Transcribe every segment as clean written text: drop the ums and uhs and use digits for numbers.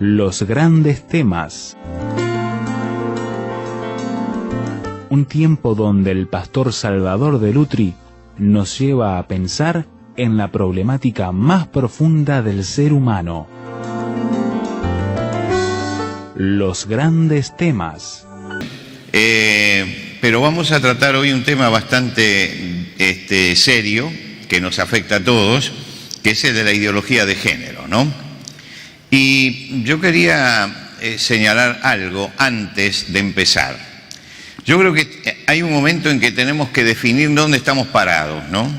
Los grandes temas. Un tiempo donde el pastor Salvador de Lutri nos lleva a pensar en la problemática más profunda del ser humano. Los grandes temas. Pero vamos a tratar hoy un tema bastante serio, que nos afecta a todos, que es el de la ideología de género, ¿no? Y yo quería señalar algo antes de empezar. Yo creo que hay un momento en que tenemos que definir dónde estamos parados, ¿no?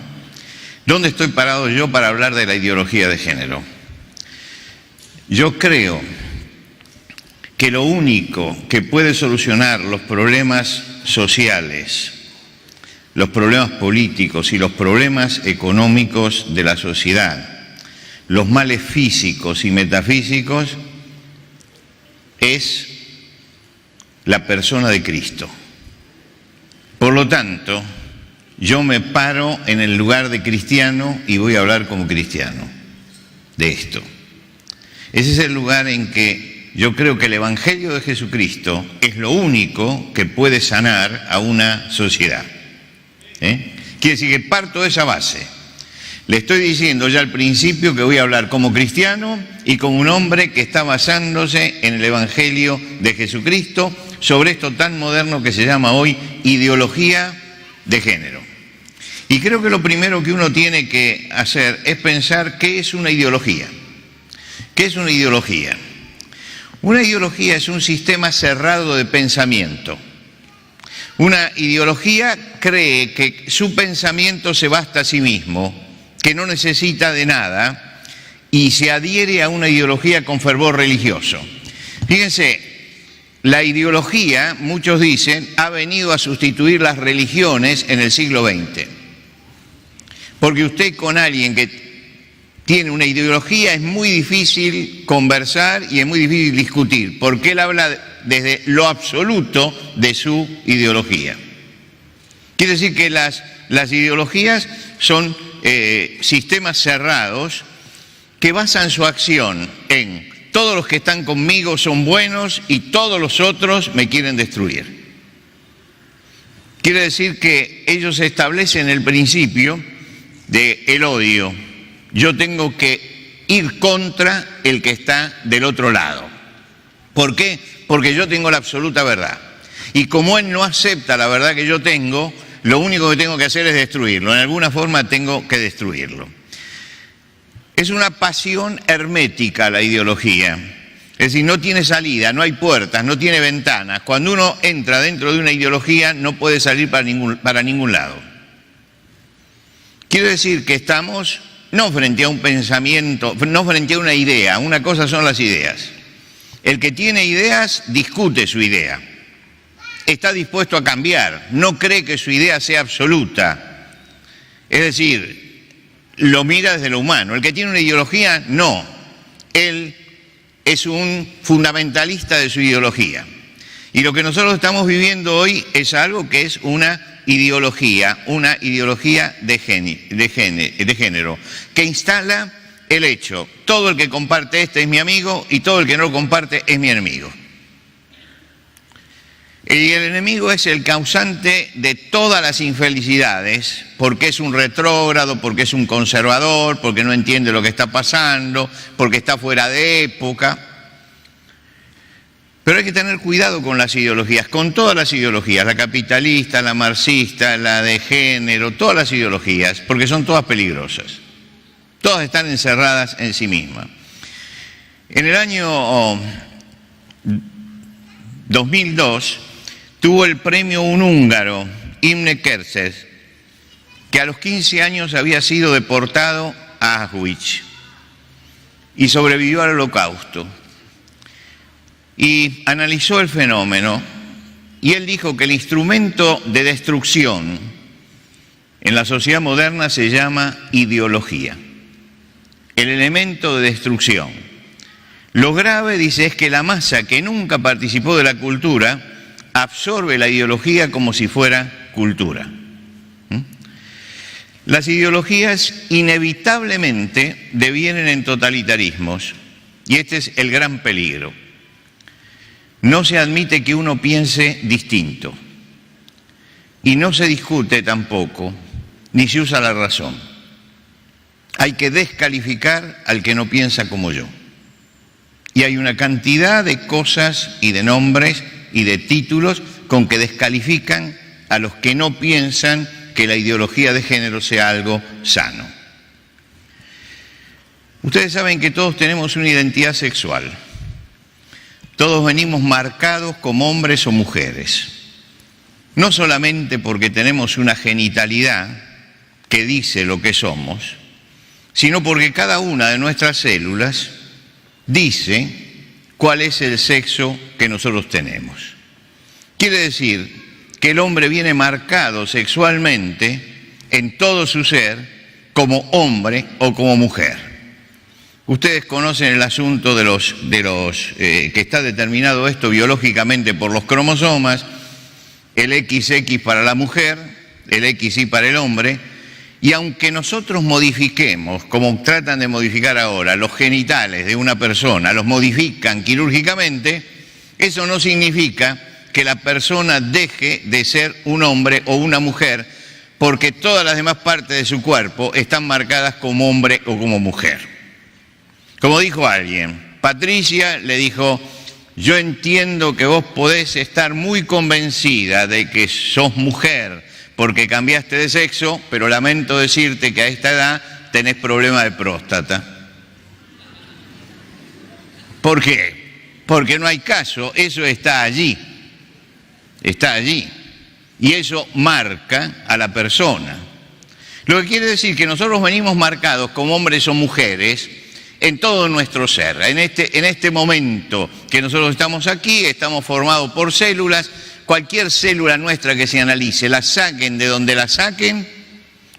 ¿Dónde estoy parado yo para hablar de la ideología de género? Yo creo que lo único que puede solucionar los problemas sociales, los problemas políticos y los problemas económicos de la sociedad, los males físicos y metafísicos, es la persona de Cristo. Por lo tanto, yo me paro en el lugar de cristiano y voy a hablar como cristiano de esto. Ese es el lugar en que yo creo que el Evangelio de Jesucristo es lo único que puede sanar a una sociedad. Quiere decir que parto de esa base. Le estoy diciendo ya al principio que voy a hablar como cristiano y como un hombre que está basándose en el Evangelio de Jesucristo sobre esto tan moderno que se llama hoy ideología de género. Y creo que lo primero que uno tiene que hacer es pensar qué es una ideología. ¿Qué es una ideología? Una ideología es un sistema cerrado de pensamiento. Una ideología cree que su pensamiento se basta a sí mismo, que no necesita de nada y se adhiere a una ideología con fervor religioso. Fíjense, la ideología, muchos dicen, ha venido a sustituir las religiones en el siglo XX. Porque usted con alguien que tiene una ideología es muy difícil conversar y es muy difícil discutir, porque él habla desde lo absoluto de su ideología. Quiere decir que las ideologías son sistemas cerrados que basan su acción en todos los que están conmigo son buenos y todos los otros me quieren destruir. Quiere decir que ellos establecen el principio del odio. Yo tengo que ir contra el que está del otro lado. ¿Por qué? Porque yo tengo la absoluta verdad. Y como él no acepta la verdad que yo tengo, lo único que tengo que hacer es destruirlo. En alguna forma tengo que destruirlo. Es una pasión hermética la ideología. Es decir, no tiene salida, no hay puertas, no tiene ventanas. Cuando uno entra dentro de una ideología no puede salir para ningún lado. Quiero decir que estamos no frente a un pensamiento, no frente a una idea. Una cosa son las ideas. El que tiene ideas discute su idea. Está dispuesto a cambiar, no cree que su idea sea absoluta. Es decir, lo mira desde lo humano. El que tiene una ideología, no. Él es un fundamentalista de su ideología. Y lo que nosotros estamos viviendo hoy es algo que es una ideología de género, que instala el hecho, todo el que comparte este es mi amigo y todo el que no lo comparte es mi enemigo. Y el enemigo es el causante de todas las infelicidades, porque es un retrógrado, porque es un conservador, porque no entiende lo que está pasando, porque está fuera de época. Pero hay que tener cuidado con las ideologías, con todas las ideologías, la capitalista, la marxista, la de género, todas las ideologías, porque son todas peligrosas. Todas están encerradas en sí mismas. En el año 2002 tuvo el premio un húngaro, Imre Kertész, que a los 15 años había sido deportado a Auschwitz y sobrevivió al Holocausto. Y analizó el fenómeno y él dijo que el instrumento de destrucción en la sociedad moderna se llama ideología. El elemento de destrucción. Lo grave, dice, es que la masa que nunca participó de la cultura absorbe la ideología como si fuera cultura. Las ideologías inevitablemente devienen en totalitarismos Y este es el gran peligro. No se admite que uno piense distinto. Y no se discute tampoco, ni se usa la razón. Hay que descalificar al que no piensa como yo. Y hay una cantidad de cosas y de nombres y de títulos con que descalifican a los que no piensan que la ideología de género sea algo sano. Ustedes saben que todos tenemos una identidad sexual. Todos venimos marcados como hombres o mujeres. No solamente porque tenemos una genitalidad que dice lo que somos, sino porque cada una de nuestras células dice cuál es el sexo que nosotros tenemos. Quiere decir que el hombre viene marcado sexualmente en todo su ser como hombre o como mujer. Ustedes conocen el asunto de los que está determinado esto biológicamente por los cromosomas, el XX para la mujer, el XY para el hombre, y aunque nosotros modifiquemos, como tratan de modificar ahora, los genitales de una persona, los modifican quirúrgicamente, eso no significa que la persona deje de ser un hombre o una mujer, porque todas las demás partes de su cuerpo están marcadas como hombre o como mujer. Como dijo alguien, Patricia le dijo: yo entiendo que vos podés estar muy convencida de que sos mujer porque cambiaste de sexo, pero lamento decirte que a esta edad tenés problema de próstata. ¿Por qué? Porque no hay caso, eso está allí. Está allí. Y eso marca a la persona. Lo que quiere decir que nosotros venimos marcados como hombres o mujeres en todo nuestro ser. En este momento que nosotros estamos aquí, estamos formados por células. Cualquier célula nuestra que se analice, la saquen de donde la saquen,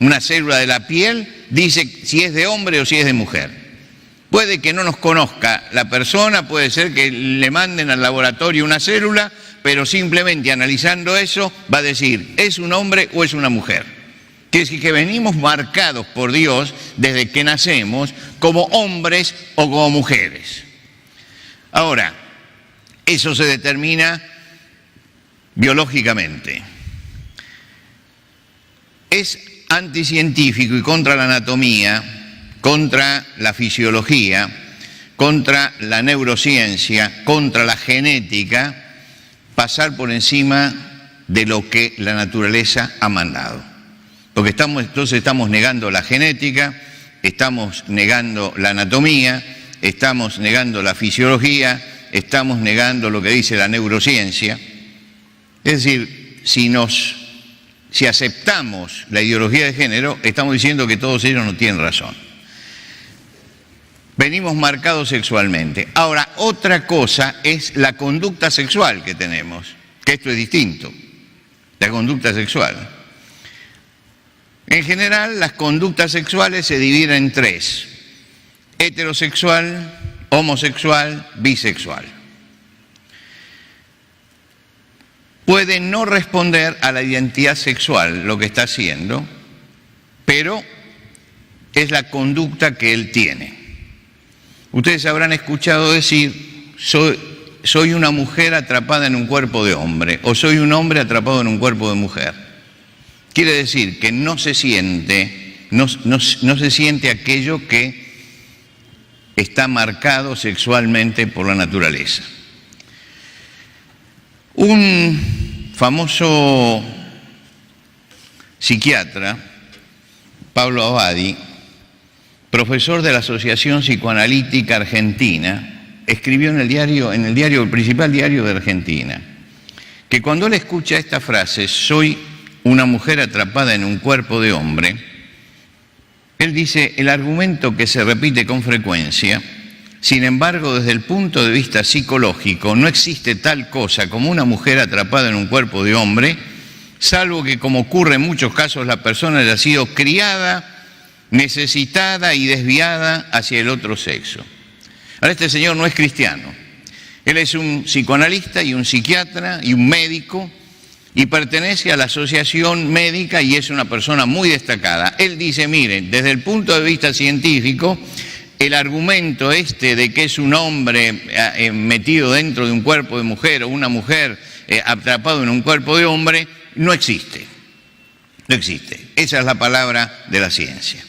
una célula de la piel, dice si es de hombre o si es de mujer. Puede que no nos conozca la persona, puede ser que le manden al laboratorio una célula, pero simplemente analizando eso va a decir, ¿es un hombre o es una mujer? Quiere decir que venimos marcados por Dios desde que nacemos como hombres o como mujeres. Ahora, eso se determina biológicamente. Es anticientífico y contra la anatomía, contra la fisiología, contra la neurociencia, contra la genética, pasar por encima de lo que la naturaleza ha mandado. Porque entonces estamos negando la genética, estamos negando la anatomía, estamos negando la fisiología, estamos negando lo que dice la neurociencia. Es decir, si aceptamos la ideología de género, estamos diciendo que todos ellos no tienen razón. Venimos marcados sexualmente. Ahora, otra cosa es la conducta sexual que tenemos, que esto es distinto, la conducta sexual. En general, las conductas sexuales se dividen en tres: heterosexual, homosexual, bisexual. Puede no responder a la identidad sexual lo que está haciendo, pero es la conducta que él tiene. Ustedes habrán escuchado decir, soy una mujer atrapada en un cuerpo de hombre, o soy un hombre atrapado en un cuerpo de mujer. Quiere decir que no se siente aquello que está marcado sexualmente por la naturaleza. Un famoso psiquiatra, Pablo Abadi, profesor de la Asociación Psicoanalítica Argentina, escribió en el principal diario de Argentina, que cuando él escucha esta frase, soy una mujer atrapada en un cuerpo de hombre, él dice, el argumento que se repite con frecuencia, sin embargo, desde el punto de vista psicológico, no existe tal cosa como una mujer atrapada en un cuerpo de hombre, salvo que, como ocurre en muchos casos, la persona haya sido criada, necesitada y desviada hacia el otro sexo. Ahora, este señor no es cristiano. Él es un psicoanalista y un psiquiatra y un médico y pertenece a la asociación médica y es una persona muy destacada. Él dice, miren, desde el punto de vista científico, el argumento de que es un hombre metido dentro de un cuerpo de mujer o una mujer atrapado en un cuerpo de hombre, no existe. No existe. Esa es la palabra de la ciencia.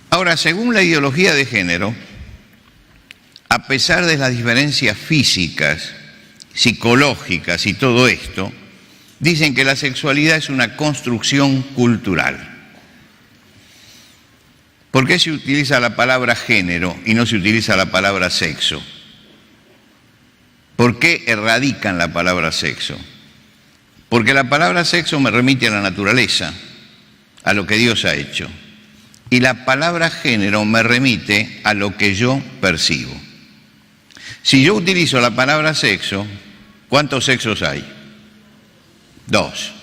Ahora, según la ideología de género, a pesar de las diferencias físicas, psicológicas y todo esto, dicen que la sexualidad es una construcción cultural. ¿Por qué se utiliza la palabra género y no se utiliza la palabra sexo? ¿Por qué erradican la palabra sexo? Porque la palabra sexo me remite a la naturaleza, a lo que Dios ha hecho. Y la palabra género me remite a lo que yo percibo. Si yo utilizo la palabra sexo, ¿cuántos sexos hay? Dos.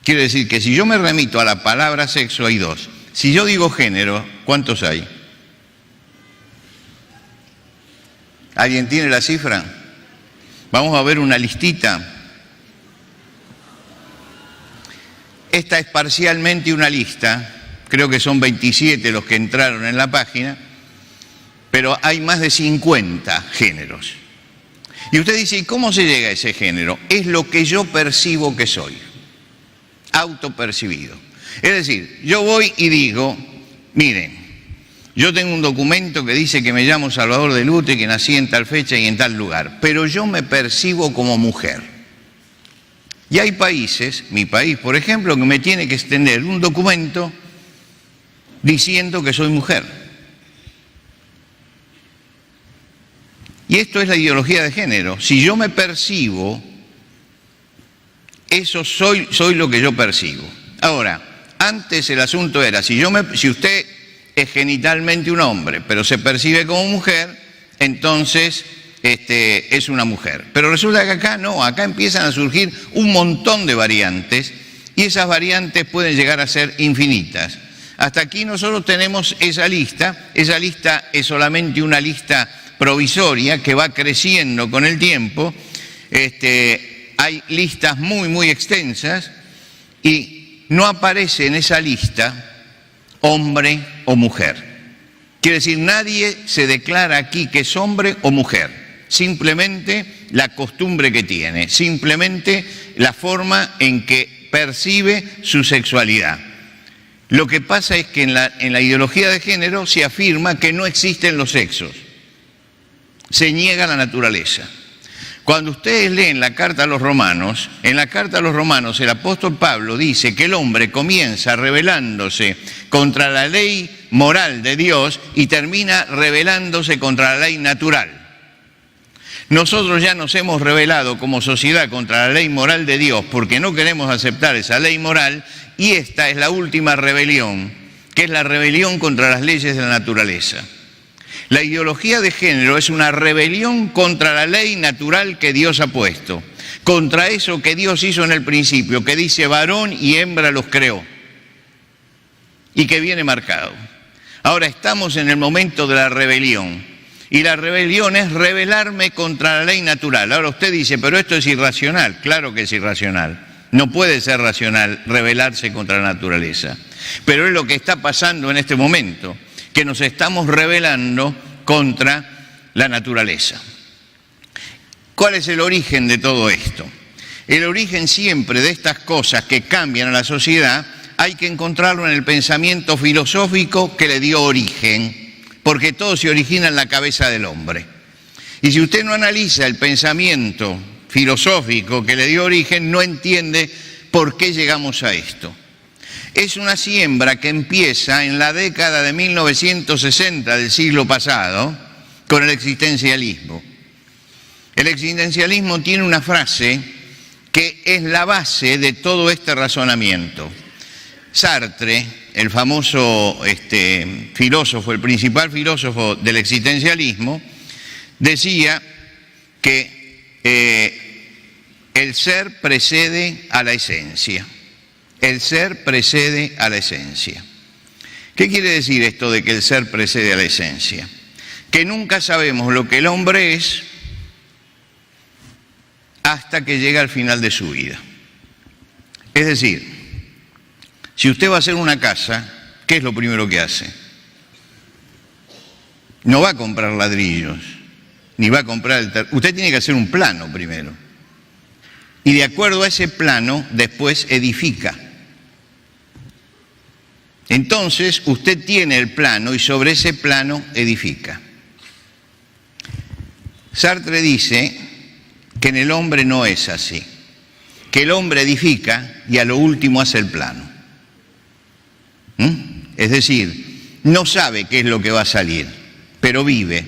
Quiere decir que si yo me remito a la palabra sexo, hay dos. Si yo digo género, ¿cuántos hay? ¿Alguien tiene la cifra? Vamos a ver una listita. Esta es parcialmente una lista, creo que son 27 los que entraron en la página, pero hay más de 50 géneros. Y usted dice, ¿y cómo se llega a ese género? Es lo que yo percibo que soy, autopercibido. Es decir, yo voy y digo, miren, yo tengo un documento que dice que me llamo Salvador de Lutri, que nací en tal fecha y en tal lugar, pero yo me percibo como mujer. Y hay países, mi país por ejemplo, que me tiene que extender un documento diciendo que soy mujer. Y esto es la ideología de género. Si yo me percibo, eso soy lo que yo percibo. Ahora, antes el asunto era, si usted es genitalmente un hombre, pero se percibe como mujer, entonces es una mujer. Pero resulta que acá no, acá empiezan a surgir un montón de variantes y esas variantes pueden llegar a ser infinitas. Hasta aquí nosotros tenemos esa lista es solamente una lista provisoria que va creciendo con el tiempo. Hay listas muy, muy extensas y no aparece en esa lista hombre o mujer. Quiere decir, nadie se declara aquí que es hombre o mujer. Simplemente la costumbre que tiene, simplemente la forma en que percibe su sexualidad. Lo que pasa es que en la ideología de género se afirma que no existen los sexos, se niega la naturaleza. Cuando ustedes leen la carta a los romanos, en la carta a los romanos el apóstol Pablo dice que el hombre comienza rebelándose contra la ley moral de Dios y termina rebelándose contra la ley natural. Nosotros ya nos hemos rebelado como sociedad contra la ley moral de Dios porque no queremos aceptar esa ley moral y esta es la última rebelión, que es la rebelión contra las leyes de la naturaleza. La ideología de género es una rebelión contra la ley natural que Dios ha puesto, contra eso que Dios hizo en el principio, que dice varón y hembra los creó y que viene marcado. Ahora estamos en el momento de la rebelión. Y la rebelión es rebelarme contra la ley natural. Ahora usted dice, pero esto es irracional. Claro que es irracional. No puede ser racional rebelarse contra la naturaleza. Pero es lo que está pasando en este momento, que nos estamos rebelando contra la naturaleza. ¿Cuál es el origen de todo esto? El origen siempre de estas cosas que cambian a la sociedad hay que encontrarlo en el pensamiento filosófico que le dio origen, porque todo se origina en la cabeza del hombre. Y si usted no analiza el pensamiento filosófico que le dio origen, no entiende por qué llegamos a esto. Es una siembra que empieza en la década de 1960 del siglo pasado con el existencialismo. El existencialismo tiene una frase que es la base de todo este razonamiento. Sartre, el famoso filósofo, el principal filósofo del existencialismo, decía que el ser precede a la esencia. El ser precede a la esencia. ¿Qué quiere decir esto de que el ser precede a la esencia? Que nunca sabemos lo que el hombre es hasta que llega al final de su vida. Es decir, si usted va a hacer una casa, ¿qué es lo primero que hace? No va a comprar ladrillos, ni va a comprar usted tiene que hacer un plano primero. Y de acuerdo a ese plano, después edifica. Entonces, usted tiene el plano y sobre ese plano edifica. Sartre dice que en el hombre no es así, que el hombre edifica y a lo último hace el plano. Es decir, no sabe qué es lo que va a salir, pero vive.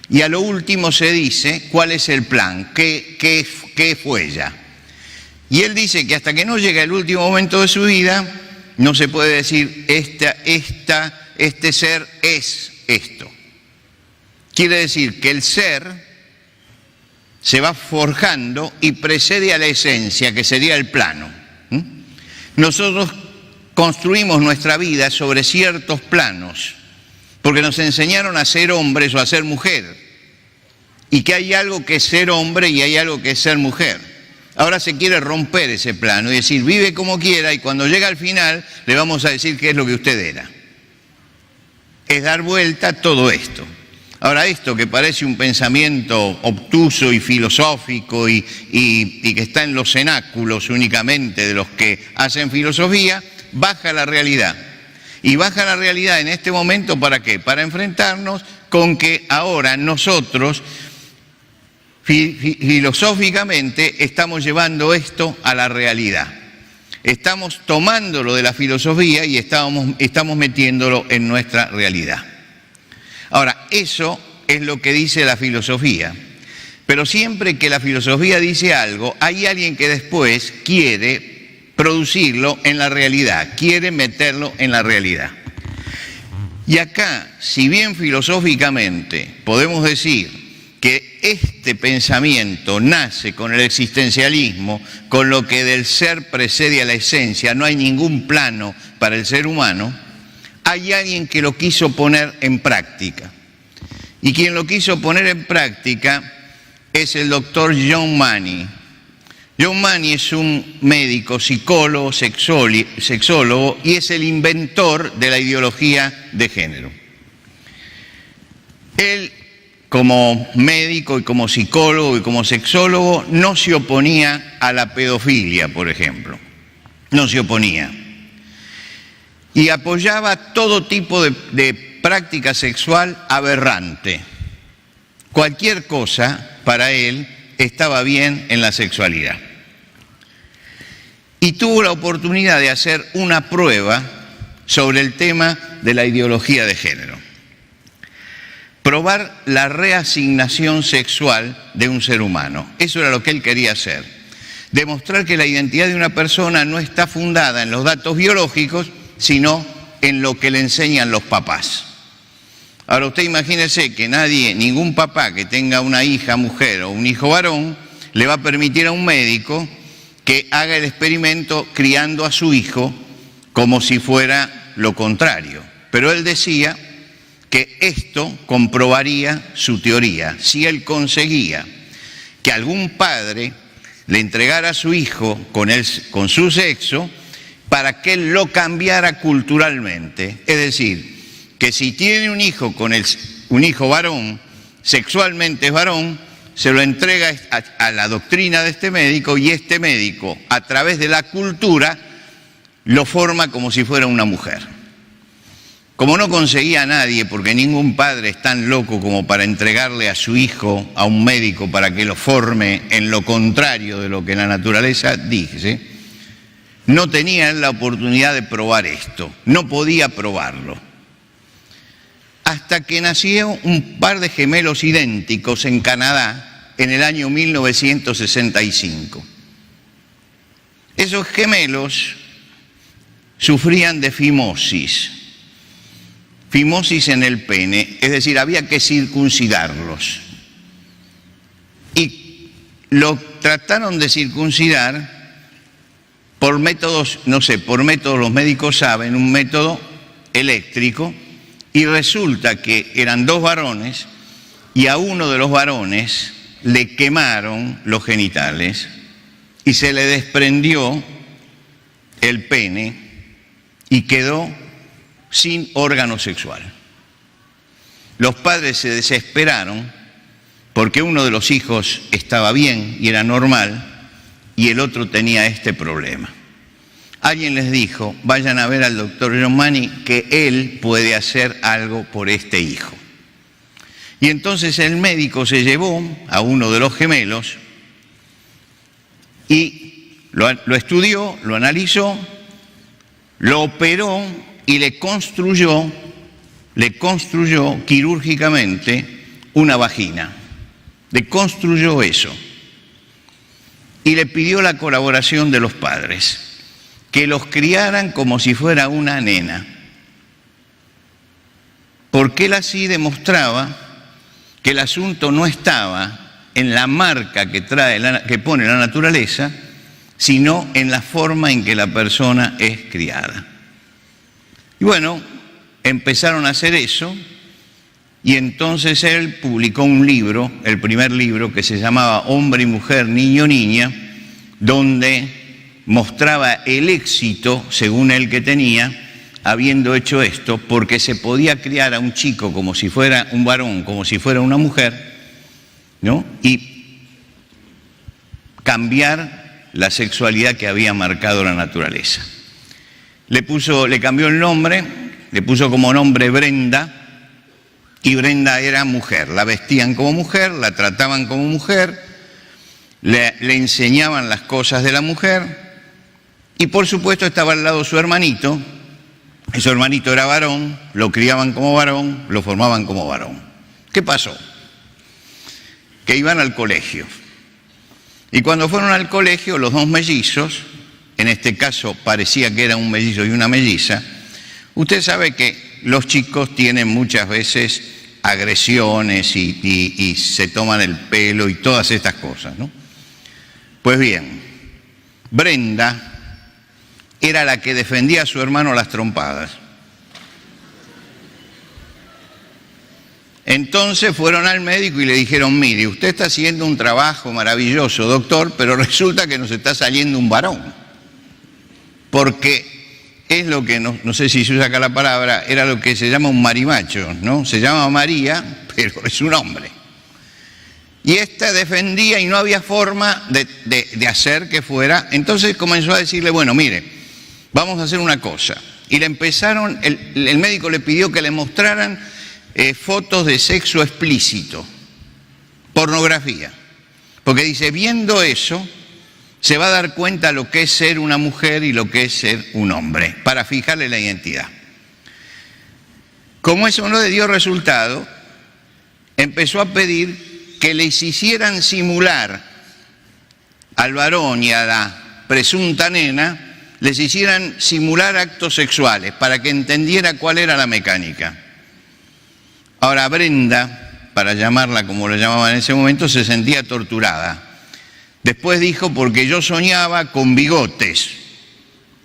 Y a lo último se dice cuál es el plan, qué fue ya. Y él dice que hasta que no llega el último momento de su vida, no se puede decir este ser es esto. Quiere decir que el ser se va forjando y precede a la esencia, que sería el plano. Nosotros construimos nuestra vida sobre ciertos planos, porque nos enseñaron a ser hombres o a ser mujer, y que hay algo que es ser hombre y hay algo que es ser mujer. Ahora se quiere romper ese plano y decir, vive como quiera, y cuando llega al final le vamos a decir qué es lo que usted era. Es dar vuelta a todo esto. Ahora, esto que parece un pensamiento obtuso y filosófico y que está en los cenáculos únicamente de los que hacen filosofía, baja la realidad. Y baja la realidad en este momento, ¿para qué? Para enfrentarnos con que ahora nosotros filosóficamente estamos llevando esto a la realidad. Estamos tomándolo de la filosofía y estamos metiéndolo en nuestra realidad. Ahora, eso es lo que dice la filosofía. Pero siempre que la filosofía dice algo, hay alguien que después quiere producirlo en la realidad, quiere meterlo en la realidad. Y acá, si bien filosóficamente podemos decir que este pensamiento nace con el existencialismo, con lo que del ser precede a la esencia, no hay ningún plano para el ser humano, hay alguien que lo quiso poner en práctica. Y quien lo quiso poner en práctica es el doctor John Money. John Money es un médico, psicólogo, sexólogo, y es el inventor de la ideología de género. Él, como médico y como psicólogo y como sexólogo, no se oponía a la pedofilia, por ejemplo. No se oponía. Y apoyaba todo tipo de práctica sexual aberrante. Cualquier cosa, para él, estaba bien en la sexualidad. Y tuvo la oportunidad de hacer una prueba sobre el tema de la ideología de género. Probar la reasignación sexual de un ser humano. Eso era lo que él quería hacer. Demostrar que la identidad de una persona no está fundada en los datos biológicos, sino en lo que le enseñan los papás. Ahora usted imagínese que ningún papá que tenga una hija mujer o un hijo varón, le va a permitir a un médico que haga el experimento criando a su hijo como si fuera lo contrario. Pero él decía que esto comprobaría su teoría. Si él conseguía que algún padre le entregara a su hijo con su sexo, para que él lo cambiara culturalmente. Es decir, que si tiene un hijo un hijo varón, sexualmente es varón, se lo entrega a la doctrina de este médico, y este médico, a través de la cultura, lo forma como si fuera una mujer. Como no conseguía a nadie, porque ningún padre es tan loco como para entregarle a su hijo a un médico para que lo forme en lo contrario de lo que la naturaleza dice, no tenía la oportunidad de probar esto, no podía probarlo. Hasta que nació un par de gemelos idénticos en Canadá en el año 1965. Esos gemelos sufrían de fimosis en el pene, es decir, había que circuncidarlos. Y lo trataron de circuncidar por métodos, los médicos saben, un método eléctrico, y resulta que eran dos varones y a uno de los varones le quemaron los genitales y se le desprendió el pene y quedó sin órgano sexual. Los padres se desesperaron porque uno de los hijos estaba bien y era normal y el otro tenía este problema. Alguien les dijo, vayan a ver al doctor Giovanni, que él puede hacer algo por este hijo. Y entonces el médico se llevó a uno de los gemelos y lo estudió, lo analizó, lo operó y le construyó quirúrgicamente una vagina. Le construyó eso. Y le pidió la colaboración de los padres, que los criaran como si fuera una nena. Porque él así demostraba que el asunto no estaba en la marca que pone la naturaleza, sino en la forma en que la persona es criada. Y bueno, empezaron a hacer eso, y entonces él publicó un libro, el primer libro, que se llamaba Hombre y Mujer, Niño, Niña, donde mostraba el éxito, según él, que tenía, habiendo hecho esto, porque se podía criar a un chico como si fuera un varón, como si fuera una mujer, ¿no? Y cambiar la sexualidad que había marcado la naturaleza. Le cambió el nombre, le puso como nombre Brenda, y Brenda era mujer. La vestían como mujer, la trataban como mujer, le enseñaban las cosas de la mujer, y por supuesto estaba al lado su hermanito. Su hermanito era varón, lo criaban como varón, lo formaban como varón. ¿Qué pasó? Que iban al colegio. Y cuando fueron al colegio, los dos mellizos, en este caso parecía que era un mellizo y una melliza, usted sabe que los chicos tienen muchas veces agresiones y se toman el pelo y todas estas cosas, ¿no? Pues bien, Brenda era la que defendía a su hermano a las trompadas. Entonces fueron al médico y le dijeron, mire, usted está haciendo un trabajo maravilloso, doctor, pero resulta que nos está saliendo un varón. Porque es lo que, no sé si se usa acá la palabra, era lo que se llama un marimacho, ¿no? Se llama María, pero es un hombre. Y esta defendía y no había forma de hacer que fuera. Entonces comenzó a decirle, bueno, mire, vamos a hacer una cosa. Y le empezaron, el médico le pidió que le mostraran fotos de sexo explícito, pornografía. Porque dice, viendo eso, se va a dar cuenta lo que es ser una mujer y lo que es ser un hombre, para fijarle la identidad. Como eso no le dio resultado, empezó a pedir que les hicieran simular al varón y a la presunta nena, les hicieran simular actos sexuales para que entendiera cuál era la mecánica. Ahora Brenda, para llamarla como la llamaban en ese momento, se sentía torturada. Después dijo, porque yo soñaba con bigotes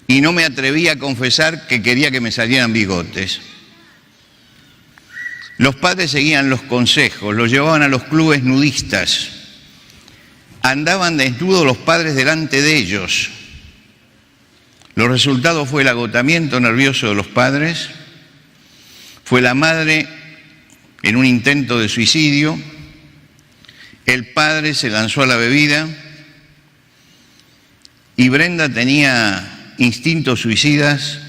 y no me atrevía a confesar que quería que me salieran bigotes. Los padres seguían los consejos, los llevaban a los clubes nudistas. Andaban desnudos los padres delante de ellos. Los resultados fue el agotamiento nervioso de los padres, fue la madre en un intento de suicidio, el padre se lanzó a la bebida y Brenda tenía instintos suicidas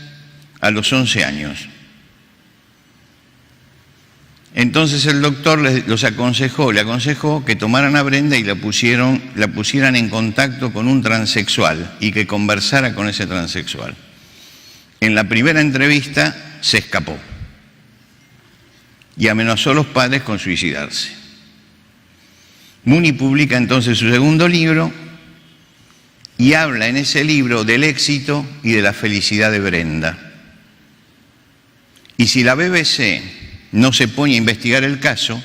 a los 11 años. Entonces el doctor le aconsejó que tomaran a Brenda y la pusieran en contacto con un transexual y que conversara con ese transexual. En la primera entrevista se escapó y amenazó a los padres con suicidarse. Mooney publica entonces su segundo libro y habla en ese libro del éxito y de la felicidad de Brenda. Y si la BBC no se pone a investigar el caso,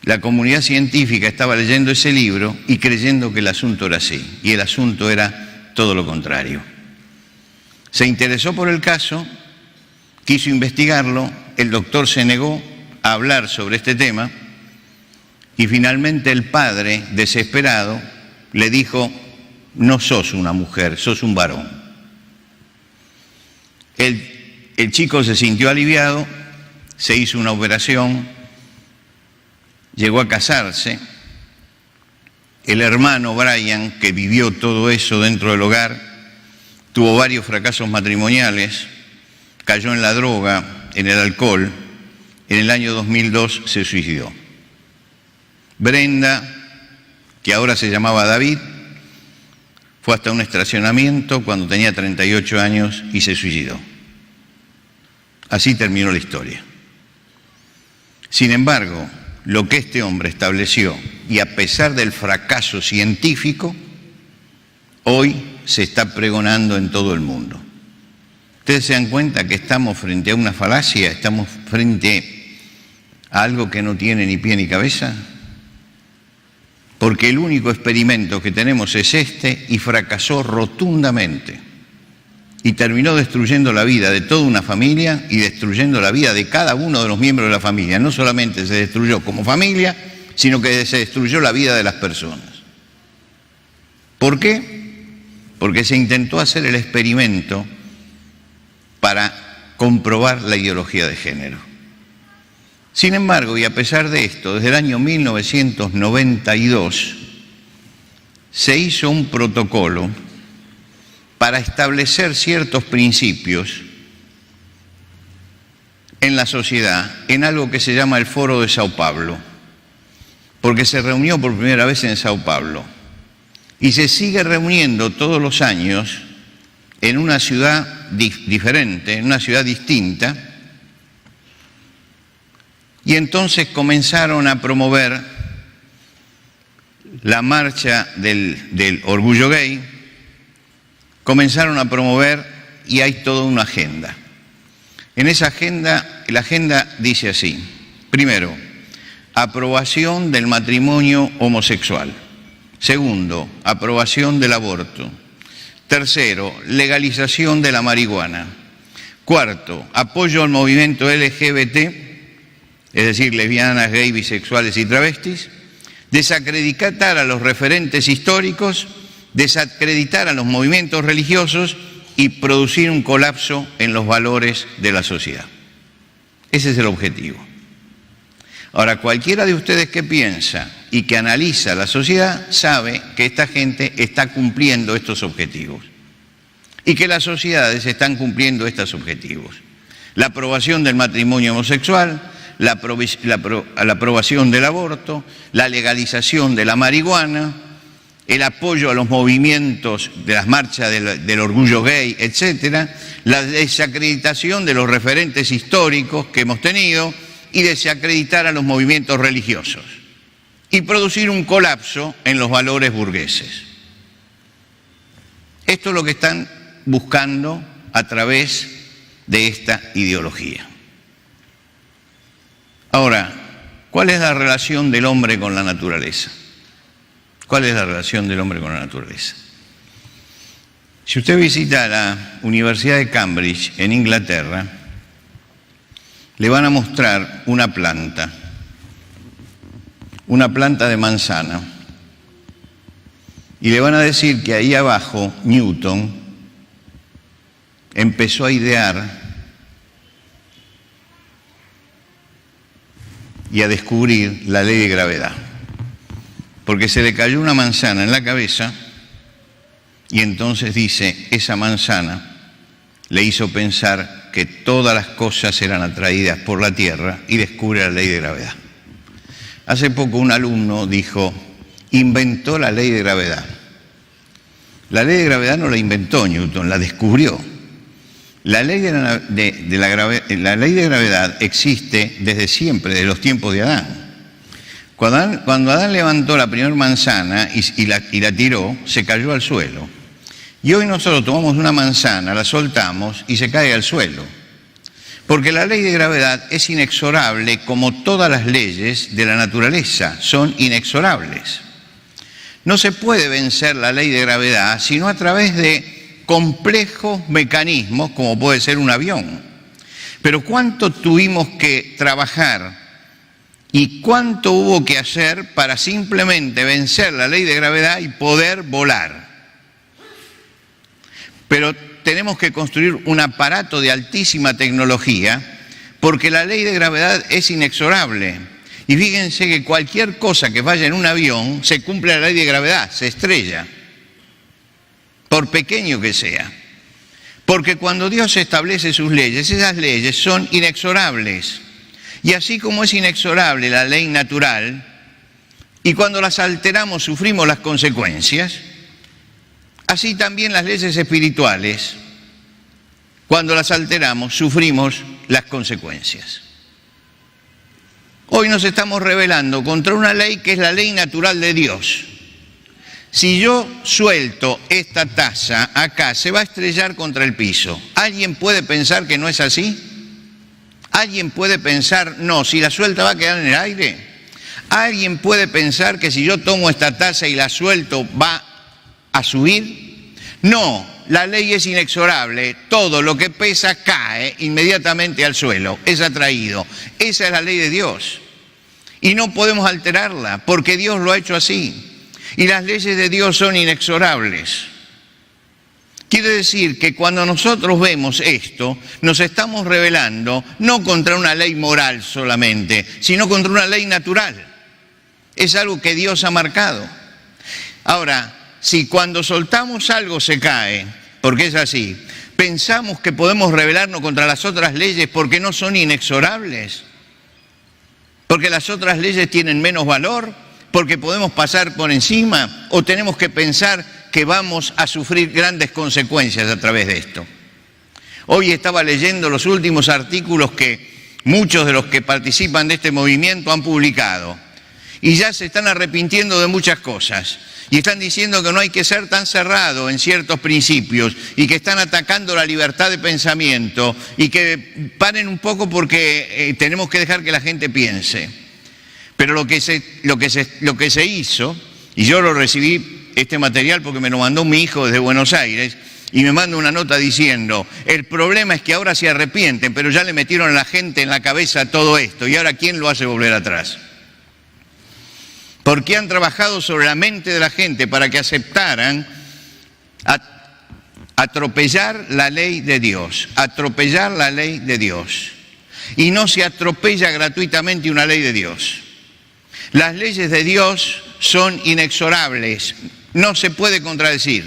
la comunidad científica estaba leyendo ese libro y creyendo que el asunto era así, y el asunto era todo lo contrario. Se interesó por el caso, quiso investigarlo, el doctor se negó a hablar sobre este tema, y finalmente el padre, desesperado, le dijo, no sos una mujer, sos un varón. El chico se sintió aliviado, se hizo una operación, llegó a casarse. El hermano Brian, que vivió todo eso dentro del hogar, tuvo varios fracasos matrimoniales, cayó en la droga, en el alcohol. En el año 2002 se suicidó. Brenda, que ahora se llamaba David, fue hasta un estacionamiento cuando tenía 38 años y se suicidó. Así terminó la historia. Sin embargo, lo que este hombre estableció, y a pesar del fracaso científico, hoy se está pregonando en todo el mundo. ¿Ustedes se dan cuenta que estamos frente a una falacia? ¿Estamos frente a algo que no tiene ni pie ni cabeza? Porque el único experimento que tenemos es este, y fracasó rotundamente. Y terminó destruyendo la vida de toda una familia y destruyendo la vida de cada uno de los miembros de la familia. No solamente se destruyó como familia, sino que se destruyó la vida de las personas. ¿Por qué? Porque se intentó hacer el experimento para comprobar la ideología de género. Sin embargo, y a pesar de esto, desde el año 1992 se hizo un protocolo para establecer ciertos principios en la sociedad, en algo que se llama el Foro de Sao Paulo, porque se reunió por primera vez en Sao Paulo y se sigue reuniendo todos los años en una ciudad diferente, en una ciudad distinta, y entonces comenzaron a promover la marcha del orgullo gay, comenzaron a promover, y hay toda una agenda. En esa agenda, la agenda dice así: primero, aprobación del matrimonio homosexual. Segundo, aprobación del aborto. Tercero, legalización de la marihuana. Cuarto, apoyo al movimiento LGBT, es decir, lesbianas, gays, bisexuales y travestis. Desacreditar a los referentes históricos, desacreditar a los movimientos religiosos y producir un colapso en los valores de la sociedad. Ese es el objetivo. Ahora, cualquiera de ustedes que piensa y que analiza la sociedad sabe que esta gente está cumpliendo estos objetivos y que las sociedades están cumpliendo estos objetivos. La aprobación del matrimonio homosexual, la aprobación del aborto, la legalización de la marihuana, el apoyo a los movimientos de las marchas del orgullo gay, etcétera, la desacreditación de los referentes históricos que hemos tenido y desacreditar a los movimientos religiosos y producir un colapso en los valores burgueses. Esto es lo que están buscando a través de esta ideología. Ahora, ¿cuál es la relación del hombre con la naturaleza? ¿Cuál es la relación del hombre con la naturaleza? Si usted visita la Universidad de Cambridge en Inglaterra, le van a mostrar una planta de manzana, y le van a decir que ahí abajo Newton empezó a idear y a descubrir la ley de gravedad, porque se le cayó una manzana en la cabeza y entonces dice, esa manzana le hizo pensar que todas las cosas eran atraídas por la Tierra y descubre la ley de gravedad. Hace poco un alumno dijo, inventó la ley de gravedad. La ley de gravedad no la inventó Newton, la descubrió. La ley la ley de gravedad existe desde siempre, desde los tiempos de Adán. Cuando Adán levantó la primera manzana y la tiró, se cayó al suelo. Y hoy nosotros tomamos una manzana, la soltamos y se cae al suelo. Porque la ley de gravedad es inexorable, como todas las leyes de la naturaleza son inexorables. No se puede vencer la ley de gravedad sino a través de complejos mecanismos, como puede ser un avión. Pero ¿cuánto tuvimos que trabajar y cuánto hubo que hacer para simplemente vencer la ley de gravedad y poder volar? Pero tenemos que construir un aparato de altísima tecnología porque la ley de gravedad es inexorable. Y fíjense que cualquier cosa que vaya en un avión se cumple la ley de gravedad, se estrella, por pequeño que sea. Porque cuando Dios establece sus leyes, esas leyes son inexorables. Y así como es inexorable la ley natural, y cuando las alteramos sufrimos las consecuencias, así también las leyes espirituales, cuando las alteramos sufrimos las consecuencias. Hoy nos estamos rebelando contra una ley que es la ley natural de Dios. Si yo suelto esta taza acá, se va a estrellar contra el piso. ¿Alguien puede pensar que no es así? ¿Alguien puede pensar, no, si la suelta va a quedar en el aire? ¿Alguien puede pensar que si yo tomo esta taza y la suelto va a subir? No, la ley es inexorable. Todo lo que pesa cae inmediatamente al suelo, es atraído. Esa es la ley de Dios. Y no podemos alterarla, porque Dios lo ha hecho así. Y las leyes de Dios son inexorables. Quiere decir que cuando nosotros vemos esto, nos estamos rebelando no contra una ley moral solamente, sino contra una ley natural. Es algo que Dios ha marcado. Ahora, si cuando soltamos algo se cae, porque es así, pensamos que podemos rebelarnos contra las otras leyes porque no son inexorables, porque las otras leyes tienen menos valor, porque podemos pasar por encima, o tenemos que pensar que vamos a sufrir grandes consecuencias a través de esto. Hoy estaba leyendo los últimos artículos que muchos de los que participan de este movimiento han publicado, y ya se están arrepintiendo de muchas cosas, y están diciendo que no hay que ser tan cerrado en ciertos principios, y que están atacando la libertad de pensamiento, y que paren un poco porque tenemos que dejar que la gente piense. Pero lo que se hizo, y yo lo recibí este material porque me lo mandó mi hijo desde Buenos Aires, y me manda una nota diciendo, el problema es que ahora se arrepienten, pero ya le metieron a la gente en la cabeza todo esto, y ahora ¿quién lo hace volver atrás? Porque han trabajado sobre la mente de la gente para que aceptaran atropellar la ley de Dios, atropellar la ley de Dios. Y no se atropella gratuitamente una ley de Dios. Las leyes de Dios son inexorables, no se puede contradecir.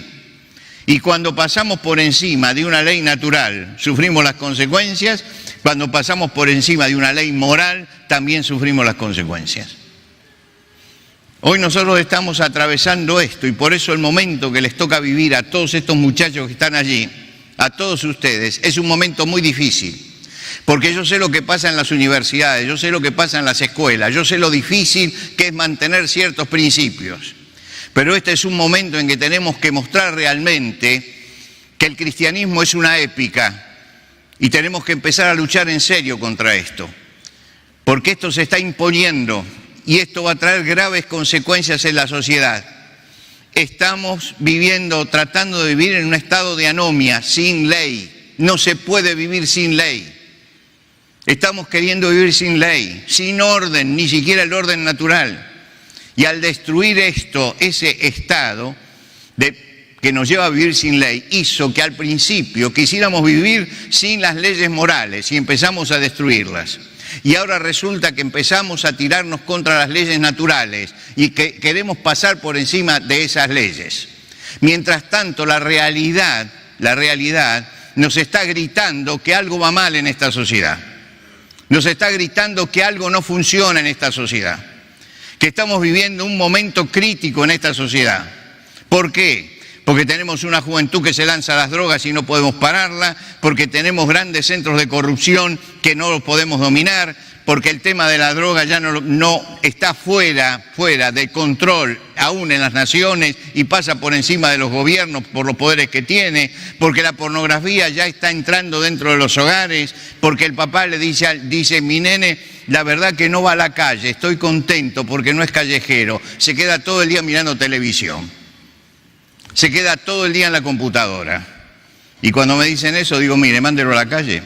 Y cuando pasamos por encima de una ley natural, sufrimos las consecuencias. Cuando pasamos por encima de una ley moral, también sufrimos las consecuencias. Hoy nosotros estamos atravesando esto, y por eso el momento que les toca vivir a todos estos muchachos que están allí, a todos ustedes, es un momento muy difícil. Porque yo sé lo que pasa en las universidades, yo sé lo que pasa en las escuelas, yo sé lo difícil que es mantener ciertos principios. Pero este es un momento en que tenemos que mostrar realmente que el cristianismo es una épica, y tenemos que empezar a luchar en serio contra esto. Porque esto se está imponiendo, y esto va a traer graves consecuencias en la sociedad. Estamos viviendo, tratando de vivir en un estado de anomia, sin ley. No se puede vivir sin ley. Estamos queriendo vivir sin ley, sin orden, ni siquiera el orden natural. Y al destruir esto, ese estado que nos lleva a vivir sin ley, hizo que al principio quisiéramos vivir sin las leyes morales y empezamos a destruirlas. Y ahora resulta que empezamos a tirarnos contra las leyes naturales y que queremos pasar por encima de esas leyes. Mientras tanto, la realidad nos está gritando que algo va mal en esta sociedad. Nos está gritando que algo no funciona en esta sociedad, que estamos viviendo un momento crítico en esta sociedad. ¿Por qué? Porque tenemos una juventud que se lanza a las drogas y no podemos pararla, porque tenemos grandes centros de corrupción que no los podemos dominar, porque el tema de la droga ya no está fuera de control aún en las naciones y pasa por encima de los gobiernos por los poderes que tiene, porque la pornografía ya está entrando dentro de los hogares, porque el papá le dice mi nene, la verdad que no va a la calle, estoy contento porque no es callejero, se queda todo el día mirando televisión, se queda todo el día en la computadora. Y cuando me dicen eso digo, mire, mándelo a la calle.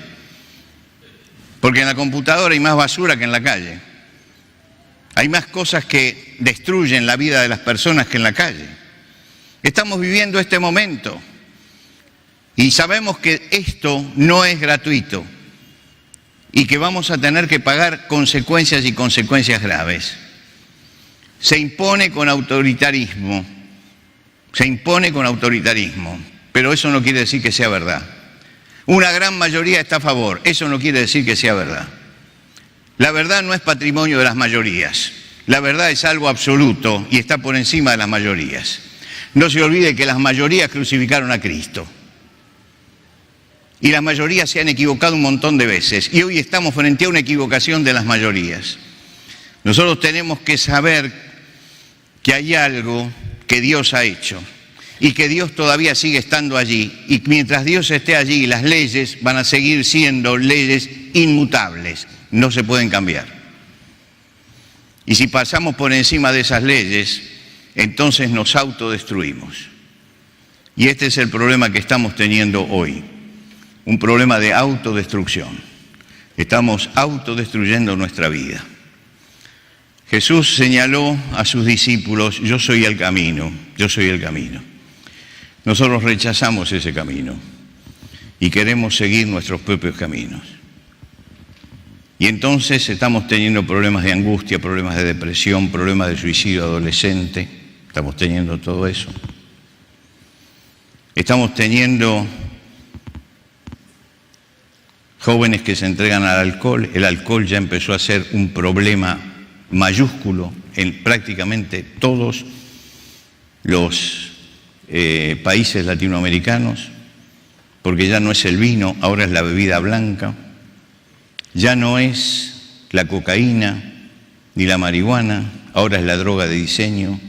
Porque en la computadora hay más basura que en la calle. Hay más cosas que destruyen la vida de las personas que en la calle. Estamos viviendo este momento. Y sabemos que esto no es gratuito y que vamos a tener que pagar consecuencias y consecuencias graves. Se impone con autoritarismo, pero eso no quiere decir que sea verdad. Una gran mayoría está a favor, eso no quiere decir que sea verdad. La verdad no es patrimonio de las mayorías, la verdad es algo absoluto y está por encima de las mayorías. No se olvide que las mayorías crucificaron a Cristo. Y las mayorías se han equivocado un montón de veces y hoy estamos frente a una equivocación de las mayorías. Nosotros tenemos que saber que hay algo que Dios ha hecho y que Dios todavía sigue estando allí, y mientras Dios esté allí, las leyes van a seguir siendo leyes inmutables, no se pueden cambiar. Y si pasamos por encima de esas leyes, entonces nos autodestruimos. Y este es el problema que estamos teniendo hoy, un problema de autodestrucción. Estamos autodestruyendo nuestra vida. Jesús señaló a sus discípulos: yo soy el camino, yo soy el camino. Nosotros rechazamos ese camino y queremos seguir nuestros propios caminos. Y entonces estamos teniendo problemas de angustia, problemas de depresión, problemas de suicidio adolescente. Estamos teniendo todo eso. Estamos teniendo jóvenes que se entregan al alcohol. El alcohol ya empezó a ser un problema mayúsculo en prácticamente todos los países latinoamericanos, porque ya no es el vino, ahora es la bebida blanca, ya no es la cocaína ni la marihuana, ahora es la droga de diseño.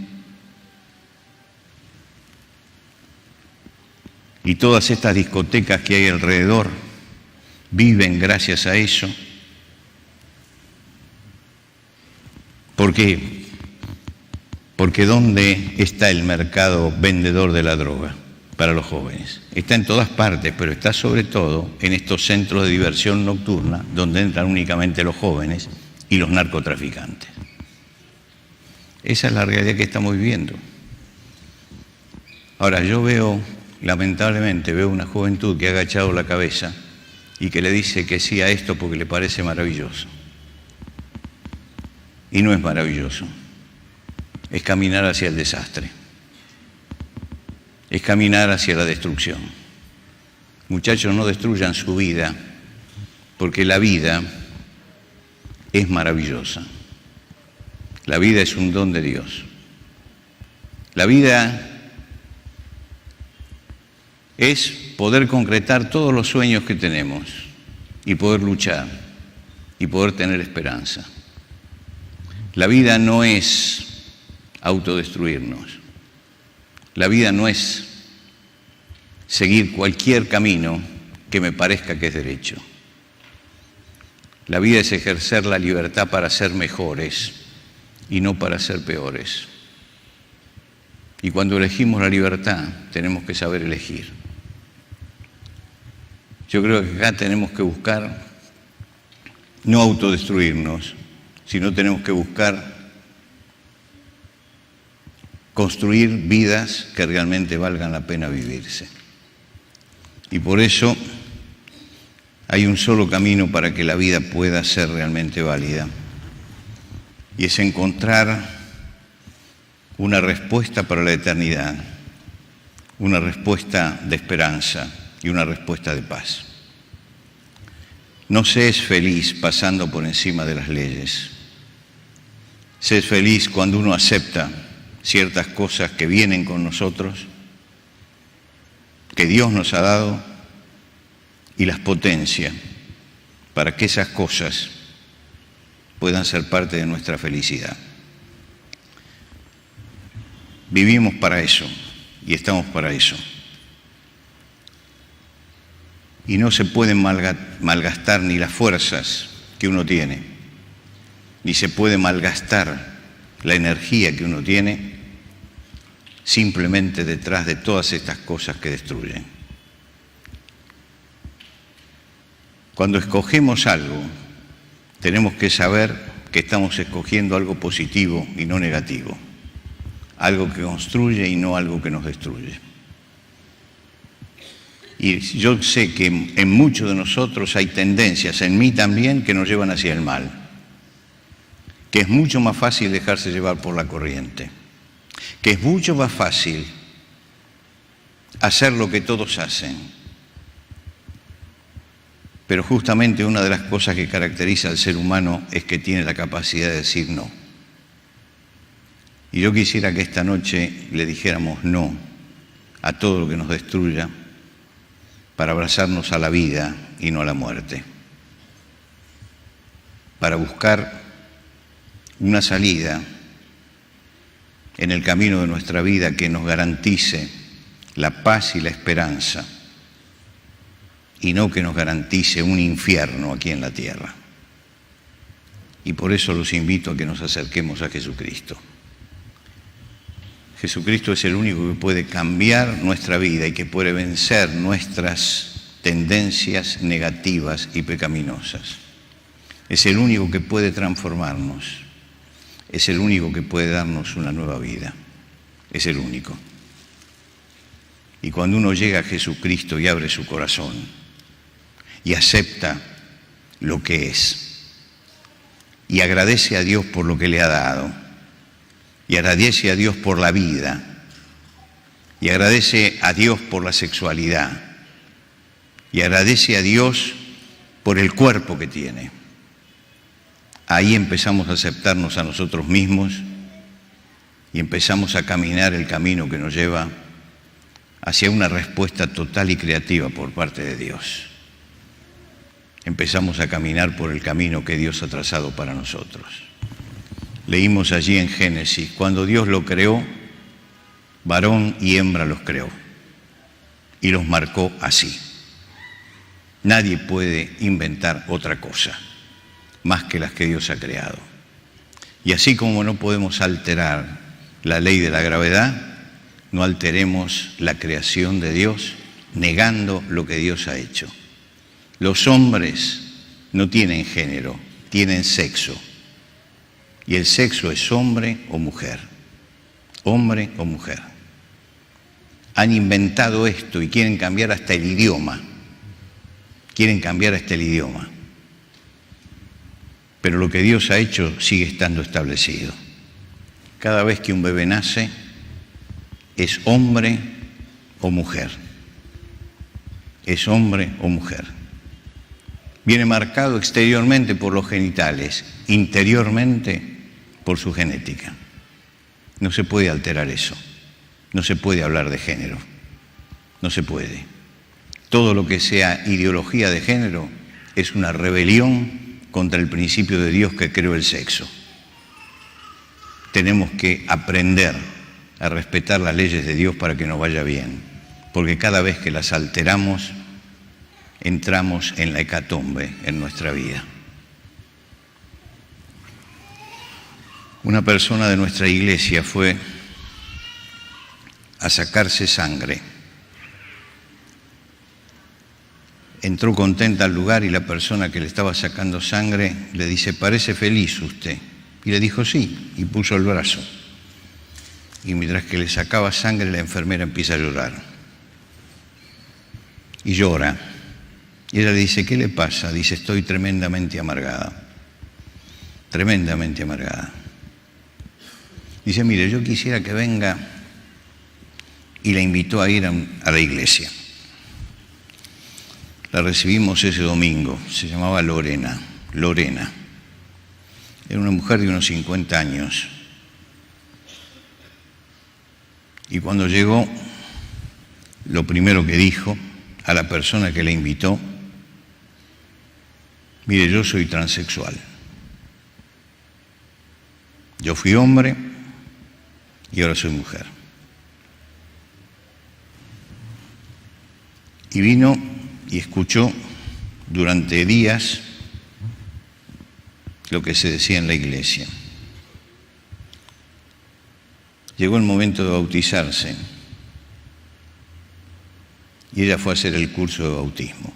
Y todas estas discotecas que hay alrededor viven gracias a eso. ¿Por qué? Porque ¿dónde está el mercado vendedor de la droga para los jóvenes? Está en todas partes, pero está sobre todo en estos centros de diversión nocturna donde entran únicamente los jóvenes y los narcotraficantes. Esa es la realidad que estamos viviendo. Ahora, yo lamentablemente veo una juventud que ha agachado la cabeza y que le dice que sí a esto porque le parece maravilloso. Y no es maravilloso. Es caminar hacia el desastre, es caminar hacia la destrucción. Muchachos, no destruyan su vida, porque la vida es maravillosa. La vida es un don de Dios. La vida es poder concretar todos los sueños que tenemos y poder luchar y poder tener esperanza. La vida no es autodestruirnos. La vida no es seguir cualquier camino que me parezca que es derecho. La vida es ejercer la libertad para ser mejores y no para ser peores. Y cuando elegimos la libertad, tenemos que saber elegir. Yo creo que acá tenemos que buscar no autodestruirnos, sino tenemos que buscar construir vidas que realmente valgan la pena vivirse. Y por eso hay un solo camino para que la vida pueda ser realmente válida, y es encontrar una respuesta para la eternidad, una respuesta de esperanza y una respuesta de paz. No se es feliz pasando por encima de las leyes. Se es feliz cuando uno acepta ciertas cosas que vienen con nosotros, que Dios nos ha dado, y las potencia para que esas cosas puedan ser parte de nuestra felicidad. Vivimos para eso y estamos para eso. Y no se pueden malgastar ni las fuerzas que uno tiene, ni se puede malgastar la energía que uno tiene simplemente detrás de todas estas cosas que destruyen. Cuando escogemos algo, tenemos que saber que estamos escogiendo algo positivo y no negativo, algo que construye y no algo que nos destruye. Y yo sé que en muchos de nosotros hay tendencias, en mí también, que nos llevan hacia el mal. Que es mucho más fácil dejarse llevar por la corriente. Que es mucho más fácil hacer lo que todos hacen. Pero justamente una de las cosas que caracteriza al ser humano es que tiene la capacidad de decir no. Y yo quisiera que esta noche le dijéramos no a todo lo que nos destruya para abrazarnos a la vida y no a la muerte. Para buscar una salida en el camino de nuestra vida que nos garantice la paz y la esperanza, y no que nos garantice un infierno aquí en la tierra. Y por eso los invito a que nos acerquemos a Jesucristo. Jesucristo es el único que puede cambiar nuestra vida y que puede vencer nuestras tendencias negativas y pecaminosas. Es el único que puede transformarnos. Es el único que puede darnos una nueva vida. Es el único. Y cuando uno llega a Jesucristo y abre su corazón y acepta lo que es y agradece a Dios por lo que le ha dado y agradece a Dios por la vida y agradece a Dios por la sexualidad y agradece a Dios por el cuerpo que tiene, ahí empezamos a aceptarnos a nosotros mismos y empezamos a caminar el camino que nos lleva hacia una respuesta total y creativa por parte de Dios. Empezamos a caminar por el camino que Dios ha trazado para nosotros. Leímos allí en Génesis, cuando Dios lo creó, varón y hembra los creó y los marcó así. Nadie puede inventar otra cosa más que las que Dios ha creado. Y así como no podemos alterar la ley de la gravedad, no alteremos la creación de Dios negando lo que Dios ha hecho. Los hombres no tienen género, tienen sexo. Y el sexo es hombre o mujer. Hombre o mujer. Han inventado esto y quieren cambiar hasta el idioma. Quieren cambiar hasta el idioma. Pero lo que Dios ha hecho sigue estando establecido. Cada vez que un bebé nace, es hombre o mujer. Es hombre o mujer. Viene marcado exteriormente por los genitales, interiormente por su genética. No se puede alterar eso. No se puede hablar de género. No se puede. Todo lo que sea ideología de género es una rebelión contra el principio de Dios que creó el sexo. Tenemos que aprender a respetar las leyes de Dios para que nos vaya bien, porque cada vez que las alteramos, entramos en la hecatombe en nuestra vida. Una persona de nuestra iglesia fue a sacarse sangre. Entró contenta al lugar y la persona que le estaba sacando sangre le dice, ¿parece feliz usted? Y le dijo sí, y puso el brazo. Y mientras que le sacaba sangre, la enfermera empieza a llorar. Y llora. Y ella le dice, ¿qué le pasa? Dice, estoy tremendamente amargada. Tremendamente amargada. Dice, mire, yo quisiera que venga, y la invitó a ir a la iglesia. La recibimos ese domingo, se llamaba Lorena. Era una mujer de unos 50 años. Y cuando llegó, lo primero que dijo a la persona que la invitó, mire, yo soy transexual. Yo fui hombre y ahora soy mujer. Y vino y escuchó durante días lo que se decía en la iglesia. Llegó el momento de bautizarse y ella fue a hacer el curso de bautismo.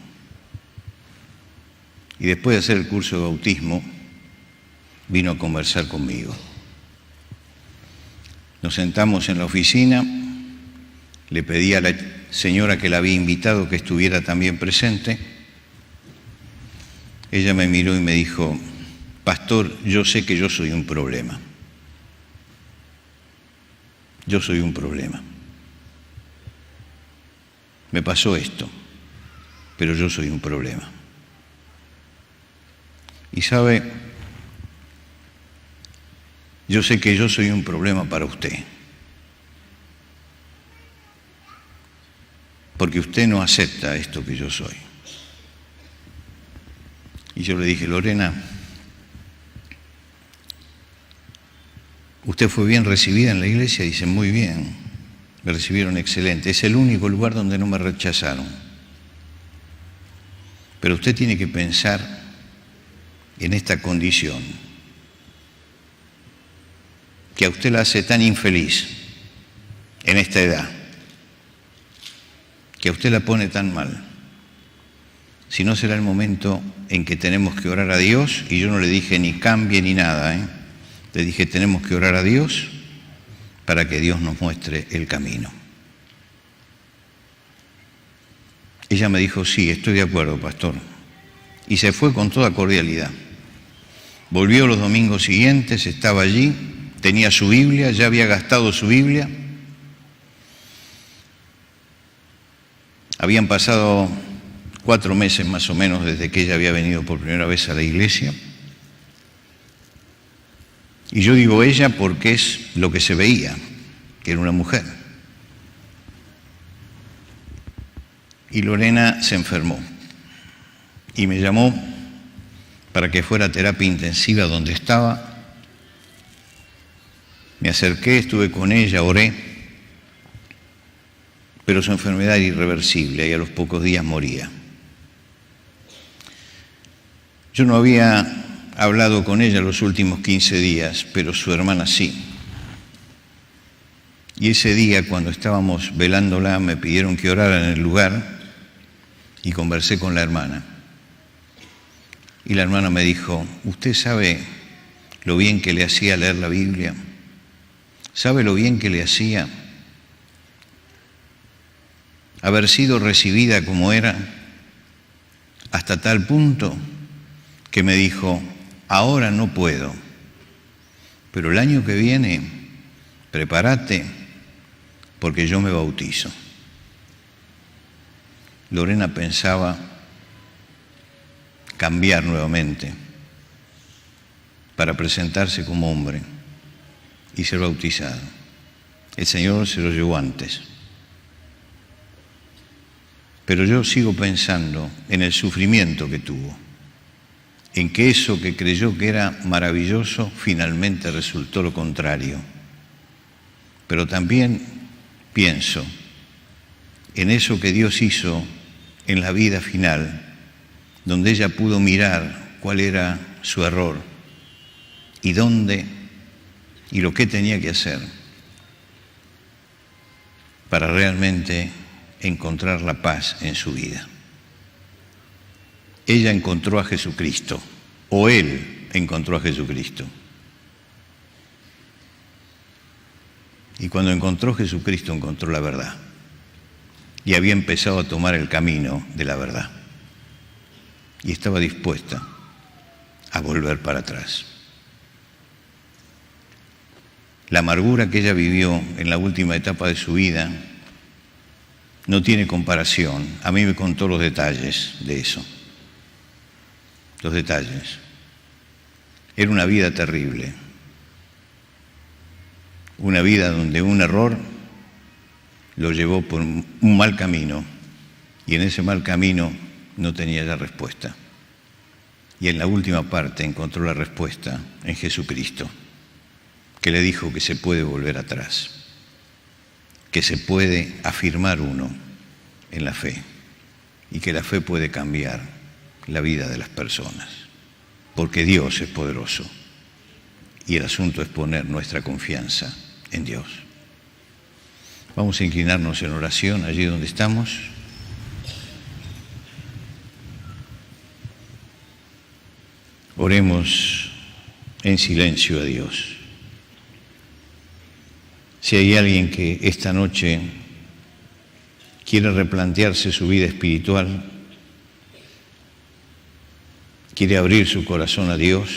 Y después de hacer el curso de bautismo, vino a conversar conmigo. Nos sentamos en la oficina, le pedí a la señora que la había invitado que estuviera también presente, ella me miró y me dijo: pastor, yo sé que yo soy un problema. Yo soy un problema. Me pasó esto, pero yo soy un problema. Y sabe, yo sé que yo soy un problema para usted, porque usted no acepta esto que yo soy. Y yo le dije: Lorena, ¿usted fue bien recibida en la iglesia? Dice: muy bien, me recibieron excelente. Es el único lugar donde no me rechazaron. Pero usted tiene que pensar en esta condición que a usted la hace tan infeliz en esta edad, que a usted la pone tan mal. Si no, será el momento en que tenemos que orar a Dios. Y yo no le dije ni cambie ni nada, Le dije: tenemos que orar a Dios para que Dios nos muestre el camino. Ella me dijo: sí, estoy de acuerdo, pastor. Y se fue con toda cordialidad. Volvió los domingos siguientes, estaba allí, tenía su Biblia, ya había gastado su Biblia. Habían pasado 4 meses más o menos desde que ella había venido por primera vez a la iglesia. Y yo digo ella porque es lo que se veía, que era una mujer. Y Lorena se enfermó y me llamó para que fuera a terapia intensiva donde estaba. Me acerqué, estuve con ella, oré, pero su enfermedad era irreversible y a los pocos días moría. Yo no había hablado con ella los últimos 15 días, pero su hermana sí. Y ese día, cuando estábamos velándola, me pidieron que orara en el lugar y conversé con la hermana. Y la hermana me dijo: ¿usted sabe lo bien que le hacía leer la Biblia? ¿Sabe lo bien que le hacía haber sido recibida como era? Hasta tal punto que me dijo: ahora no puedo, pero el año que viene prepárate porque yo me bautizo. Lorena pensaba cambiar nuevamente para presentarse como hombre y ser bautizado. El Señor se lo llevó antes. Pero yo sigo pensando en el sufrimiento que tuvo, en que eso que creyó que era maravilloso finalmente resultó lo contrario. Pero también pienso en eso que Dios hizo en la vida final, donde ella pudo mirar cuál era su error y dónde y lo que tenía que hacer para realmente encontrar la paz en su vida. Ella encontró a Jesucristo, o él encontró a Jesucristo. Y cuando encontró a Jesucristo, encontró la verdad. Y había empezado a tomar el camino de la verdad. Y estaba dispuesta a volver para atrás. La amargura que ella vivió en la última etapa de su vida no tiene comparación. A mí me contó los detalles de eso. Los detalles. Era una vida terrible. Una vida donde un error lo llevó por un mal camino y en ese mal camino no tenía ya respuesta. Y en la última parte encontró la respuesta en Jesucristo, que le dijo que se puede volver atrás, que se puede afirmar uno en la fe y que la fe puede cambiar la vida de las personas, porque Dios es poderoso y el asunto es poner nuestra confianza en Dios. Vamos a inclinarnos en oración allí donde estamos. Oremos en silencio a Dios. Si hay alguien que esta noche quiere replantearse su vida espiritual, quiere abrir su corazón a Dios,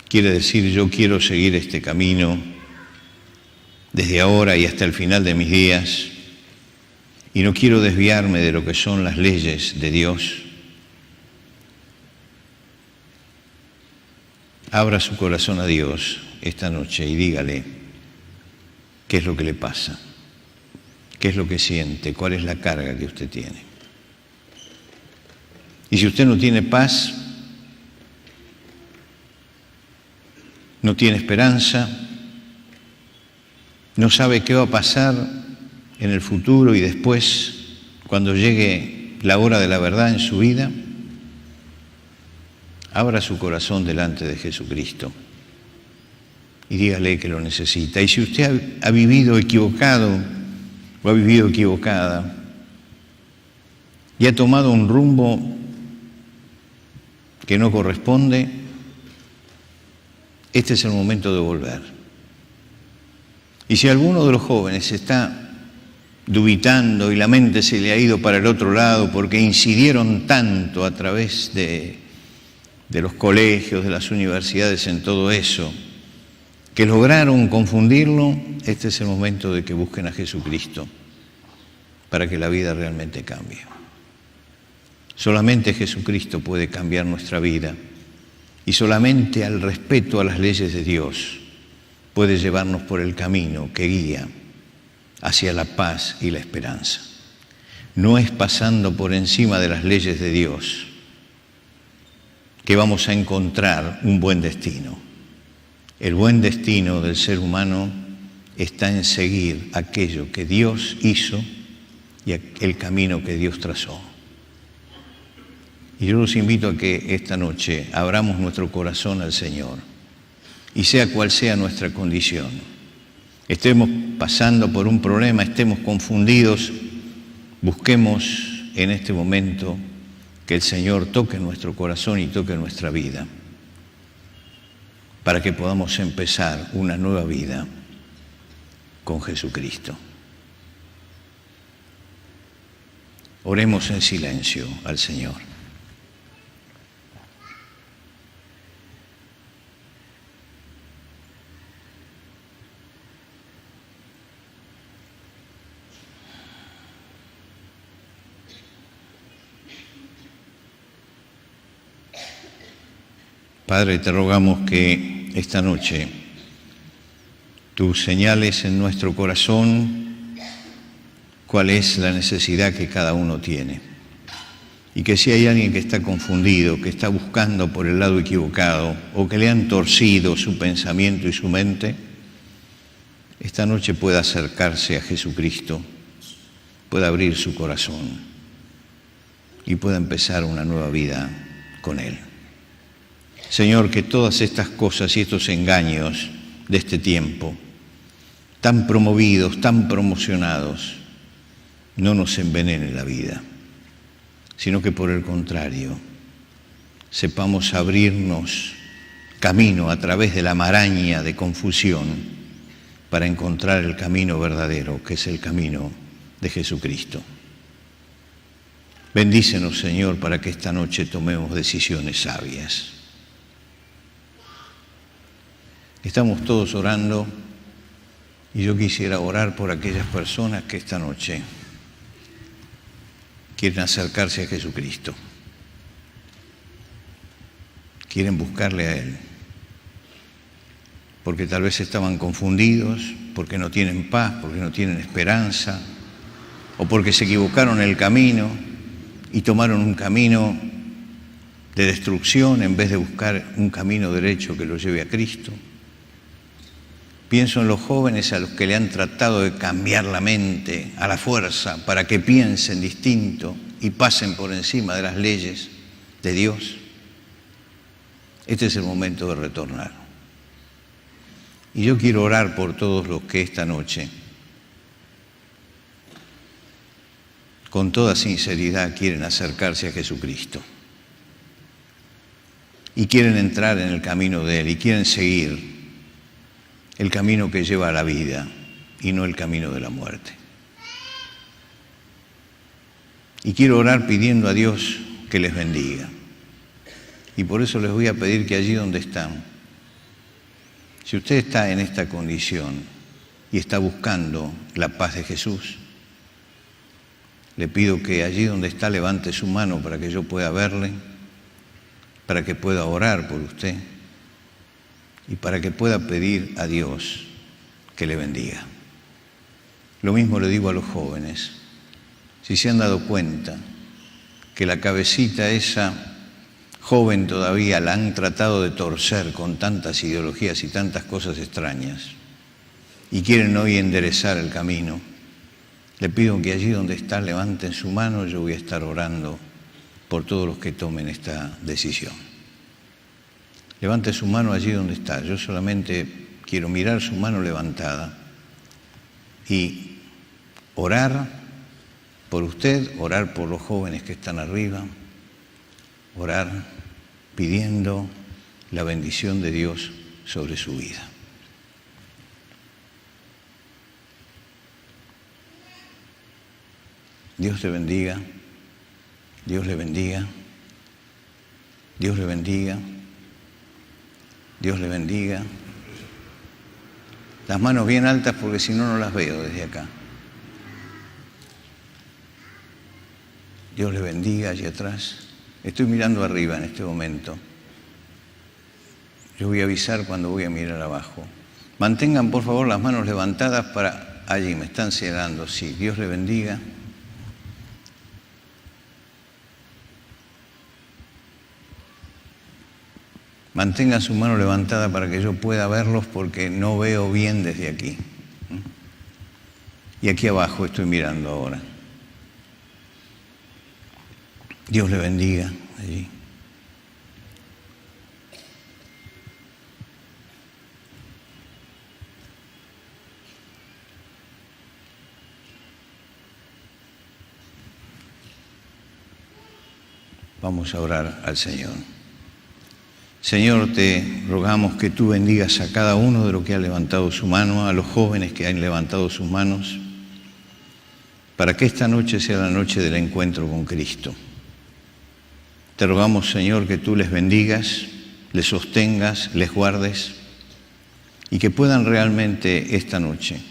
quiere decir: yo quiero seguir este camino desde ahora y hasta el final de mis días, y no quiero desviarme de lo que son las leyes de Dios. Abra su corazón a Dios esta noche y dígale qué es lo que le pasa, qué es lo que siente, cuál es la carga que usted tiene. Y si usted no tiene paz, no tiene esperanza, no sabe qué va a pasar en el futuro y después, cuando llegue la hora de la verdad en su vida, abra su corazón delante de Jesucristo y dígale que lo necesita. Y si usted ha vivido equivocado o ha vivido equivocada y ha tomado un rumbo que no corresponde, este es el momento de volver. Y si alguno de los jóvenes está dubitando y la mente se le ha ido para el otro lado porque incidieron tanto a través de los colegios, de las universidades en todo eso, que lograron confundirlo, este es el momento de que busquen a Jesucristo para que la vida realmente cambie. Solamente Jesucristo puede cambiar nuestra vida y solamente al respeto a las leyes de Dios puede llevarnos por el camino que guía hacia la paz y la esperanza. No es pasando por encima de las leyes de Dios que vamos a encontrar un buen destino. El buen destino del ser humano está en seguir aquello que Dios hizo y el camino que Dios trazó. Y yo los invito a que esta noche abramos nuestro corazón al Señor y sea cual sea nuestra condición, estemos pasando por un problema, estemos confundidos, busquemos en este momento que el Señor toque nuestro corazón y toque nuestra vida para que podamos empezar una nueva vida con Jesucristo. Oremos en silencio al Señor. Padre, te rogamos que esta noche tú señales en nuestro corazón cuál es la necesidad que cada uno tiene. Y que si hay alguien que está confundido, que está buscando por el lado equivocado o que le han torcido su pensamiento y su mente, esta noche pueda acercarse a Jesucristo, pueda abrir su corazón y pueda empezar una nueva vida con Él. Señor, que todas estas cosas y estos engaños de este tiempo, tan promovidos, tan promocionados, no nos envenenen la vida, sino que por el contrario, sepamos abrirnos camino a través de la maraña de confusión para encontrar el camino verdadero, que es el camino de Jesucristo. Bendícenos, Señor, para que esta noche tomemos decisiones sabias. Estamos todos orando y yo quisiera orar por aquellas personas que esta noche quieren acercarse a Jesucristo, quieren buscarle a Él, porque tal vez estaban confundidos, porque no tienen paz, porque no tienen esperanza, o porque se equivocaron en el camino y tomaron un camino de destrucción en vez de buscar un camino derecho que los lleve a Cristo. Pienso en los jóvenes a los que le han tratado de cambiar la mente a la fuerza para que piensen distinto y pasen por encima de las leyes de Dios. Este es el momento de retornar. Y yo quiero orar por todos los que esta noche, con toda sinceridad, quieren acercarse a Jesucristo y quieren entrar en el camino de Él y quieren seguir el camino que lleva a la vida y no el camino de la muerte. Y quiero orar pidiendo a Dios que les bendiga. Y por eso les voy a pedir que allí donde están, si usted está en esta condición y está buscando la paz de Jesús, le pido que allí donde está levante su mano para que yo pueda verle, para que pueda orar por usted y para que pueda pedir a Dios que le bendiga. Lo mismo le digo a los jóvenes. Si se han dado cuenta que la cabecita esa joven todavía la han tratado de torcer con tantas ideologías y tantas cosas extrañas y quieren hoy enderezar el camino, le pido que allí donde está levanten su mano. Yo voy a estar orando por todos los que tomen esta decisión. Levante su mano allí donde está. Yo solamente quiero mirar su mano levantada y orar por usted, orar por los jóvenes que están arriba, orar pidiendo la bendición de Dios sobre su vida. Dios te bendiga, Dios le bendiga, Dios le bendiga, Dios le bendiga. Las manos bien altas porque si no, no las veo desde acá. Dios le bendiga allí atrás. Estoy mirando arriba en este momento. Yo voy a avisar cuando voy a mirar abajo. Mantengan por favor las manos levantadas para allí, me están señalando. Sí, Dios le bendiga. Mantengan su mano levantada para que yo pueda verlos porque no veo bien desde aquí. Y aquí abajo estoy mirando ahora. Dios le bendiga allí. Vamos a orar al Señor. Señor, te rogamos que tú bendigas a cada uno de los que ha levantado su mano, a los jóvenes que han levantado sus manos, para que esta noche sea la noche del encuentro con Cristo. Te rogamos, Señor, que tú les bendigas, les sostengas, les guardes y que puedan realmente esta noche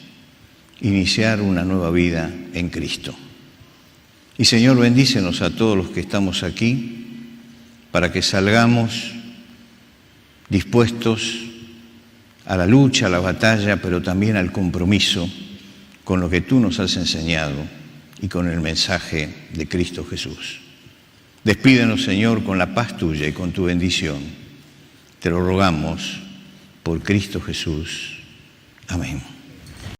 iniciar una nueva vida en Cristo. Y, Señor, bendícenos a todos los que estamos aquí para que salgamos dispuestos a la lucha, a la batalla, pero también al compromiso con lo que tú nos has enseñado y con el mensaje de Cristo Jesús. Despídenos, Señor, con la paz tuya y con tu bendición. Te lo rogamos por Cristo Jesús. Amén.